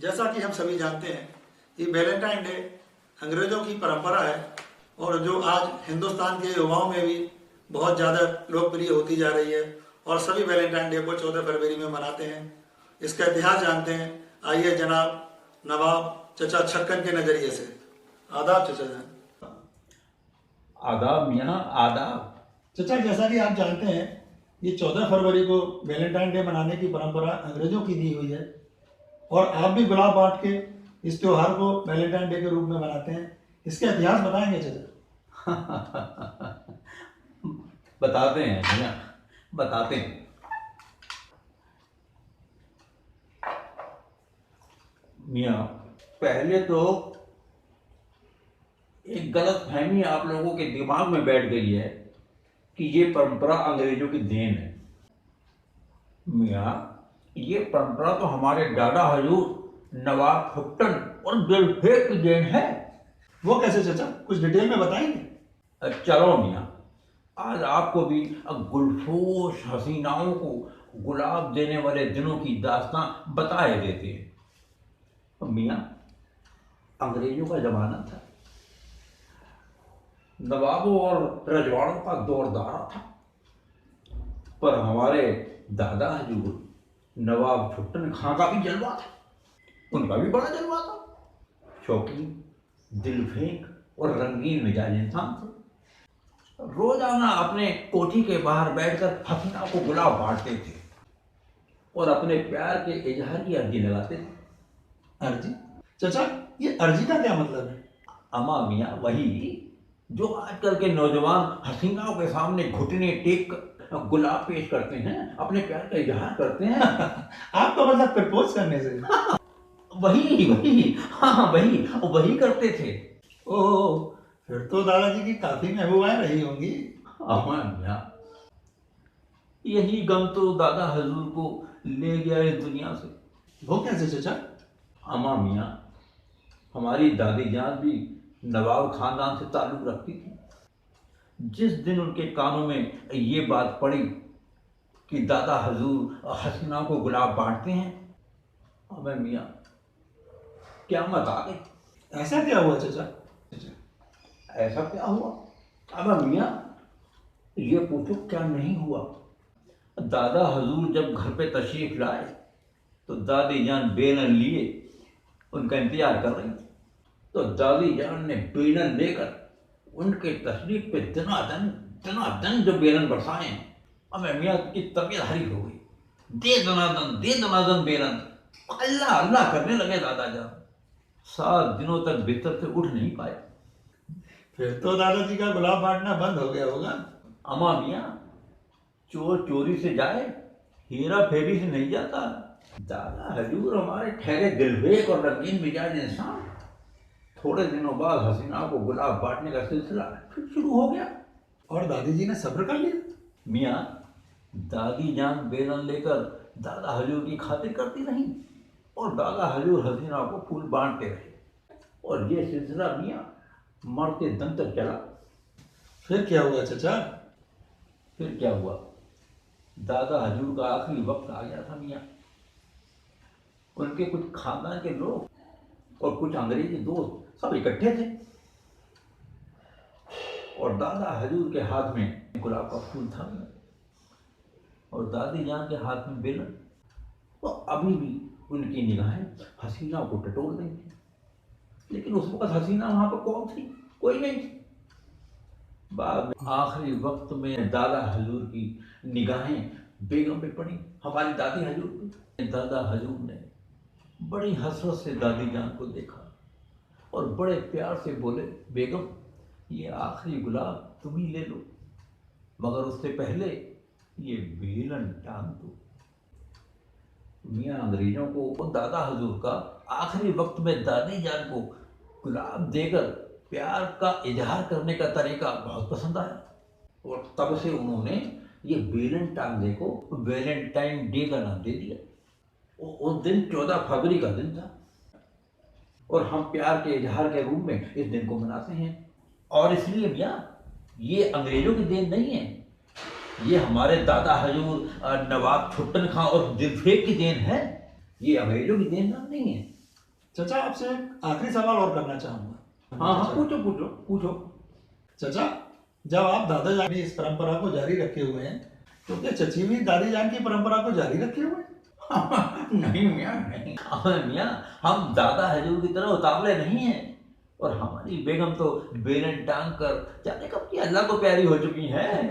जैसा कि हम सभी जानते हैं कि वैलेंटाइन डे अंग्रेज़ों की परंपरा है और जो आज हिंदुस्तान के युवाओं में भी बहुत ज़्यादा लोकप्रिय होती जा रही है और सभी वैलेंटाइन डे को 14 फरवरी में मनाते हैं। इसका इतिहास जानते हैं। आइए जनाब नवाब चचा छक्कन के नज़रिए से। आदाब चचा जान। आदाब मियाँ, आदाब। चचा, जैसा कि आप जानते हैं ये 14 फरवरी को वैलेंटाइन डे मनाने की परंपरा अंग्रेज़ों की दी हुई है और आप भी गुलाब बांट के इस त्योहार को वैलेंटाइन डे के रूप में मनाते हैं। इसका इतिहास बताएंगे चचा? बताते हैं मियाँ, बताते हैं। मियाँ, पहले तो एक गलत फहमी आप लोगों के दिमाग में बैठ गई है कि ये परंपरा अंग्रेजों की देन है। मियाँ, ये परंपरा तो हमारे दादा हजूर नवाब फुट्टन और दिलफेक की देन है। वो कैसे चचा? कुछ डिटेल में बताएंगे? चलो मियाँ, आज आपको भी गुलफोश हसीनाओं को गुलाब देने वाले दिनों की दास्तां बताए देते हैं। मियाँ, अंग्रेजों का जमाना था, नवाबों और रजवाड़ों का दौर दौरा था, पर हमारे दादा हजूर नवाब फुट्टन खां का भी जलवा था। उनका भी बड़ा जलवा था। शौकीन, दिलफेक और रंगीन मिजाज इंसान थे। रोजाना अपने कोठी के बाहर बैठकर हसीना को गुलाब बांटते थे और अपने प्यार के इजहार की अर्जी लगाते थे। अर्जी? चचा, ये अर्जी का क्या मतलब है? अमा मियाँ, वही जो आजकल के नौजवान हसीनाओं के सामने घुटने टेक कर गुलाब पेश करते हैं, अपने प्यार का इजहार करते हैं। आपका मतलब प्रपोज करने से? वही, हाँ वही करते थे। ओह, फिर तो दादाजी की काफी महबूबाएं रही होंगी। अमा मियाँ, यही गम तो दादा हजूर को ले गया इस दुनिया से। वो कैसे चचा? अमा मियाँ, हमारी दादी जान भी नवाब खानदान से ताल्लुक रखती थी। जिस दिन उनके कानों में ये बात पड़ी कि दादा हजूर हसीना को गुलाब बांटते हैं, अबे मियाँ, क्या मत आ गई। ऐसा क्या हुआ चचा? ऐसा क्या हुआ? अबे मियाँ, ये पूछो क्या नहीं हुआ। दादा हजूर जब घर पे तशरीफ लाए तो दादी जान बेलन लिए उनका इंतजार कर रही थी। तो दादी जान ने बेलन लेकर उनके तशरीफ पे दनादन जो बेलन बरसाए, अबे मियाँ की तबीयत हरी हो गई। दे दनादन बेलन, अल्लाह अल्लाह करने लगे दादा जान। 7 दिनों तक बिस्तर से उठ नहीं पाए। फिर तो दादाजी का गुलाब बांटना बंद हो गया होगा। अमा मियाँ, चोर चोरी से जाए, हेरा फेरी से नहीं जाता। दादा हजूर हमारे ठहरे दिलफेक और रंगीन मिजाज इंसान। थोड़े दिनों बाद हसीना को गुलाब बांटने का सिलसिला फिर शुरू हो गया। और दादी जी ने सब्र कर लिया? मियाँ, दादी जान बेलन लेकर दादा हजूर की खातिर करती रही और दादा हजूर हसीना को फूल बांटते रहे और ये सिलसिला मियाँ मरते दम तक चला। फिर क्या हुआ चचा? फिर क्या हुआ? दादा हजूर का आखिरी वक्त आ गया था मियाँ। उनके कुछ खानदान के लोग और कुछ अंग्रेजी दोस्त सब इकट्ठे थे और दादा हजूर के हाथ में गुलाब का फूल था और दादी जान के हाथ में बेलन। तो अभी भी उनकी निगाहें हसीना को टटोल रही थी, लेकिन उस वक्त हसीना वहां पर कौन थी? कोई नहीं थी। बाद में आखिरी वक्त में दादा हजूर की निगाहें बेगम पे पड़ी, हमारी दादी हजूर पे। दादा हजूर ने बड़ी हसरत से दादी जान को देखा और बड़े प्यार से बोले, बेगम ये आखिरी गुलाब तुम ही ले लो, मगर उससे पहले ये बेलन टांग दो। मियाँ, अंग्रेजों को दादा हजूर का आखिरी वक्त में दादी जान को गुलाब देकर प्यार का इजहार करने का तरीका बहुत पसंद आया और तब से उन्होंने ये बेलन टांगने को वैलेंटाइन डे का नाम दे दिया। उस दिन 14 फरवरी का दिन था और हम प्यार के इजहार के रूप में इस दिन को मनाते हैं। और इसलिए मियाँ, ये अंग्रेजों की देन नहीं है, ये हमारे दादा हजूर नवाब फुट्टन खां और दिलफेक की देन है। ये अंग्रेजों की देन नहीं है। चाचा आपसे एक आखिरी सवाल और करना चाहूंगा। हाँ हाँ, पूछो पूछो पूछो। चाचा, जब आप दादा जान इस परंपरा को जारी रखे हुए हैं, तो क्या चची भी दादी जान की परंपरा को जारी रखे हुए हैं? नहीं मियाँ नहीं, मियाँ हम दादा हजूर की तरह उतावले नहीं हैं, और हमारी बेगम तो बेलन टांग कर जाने कब की अल्लाह को प्यारी हो चुकी हैं।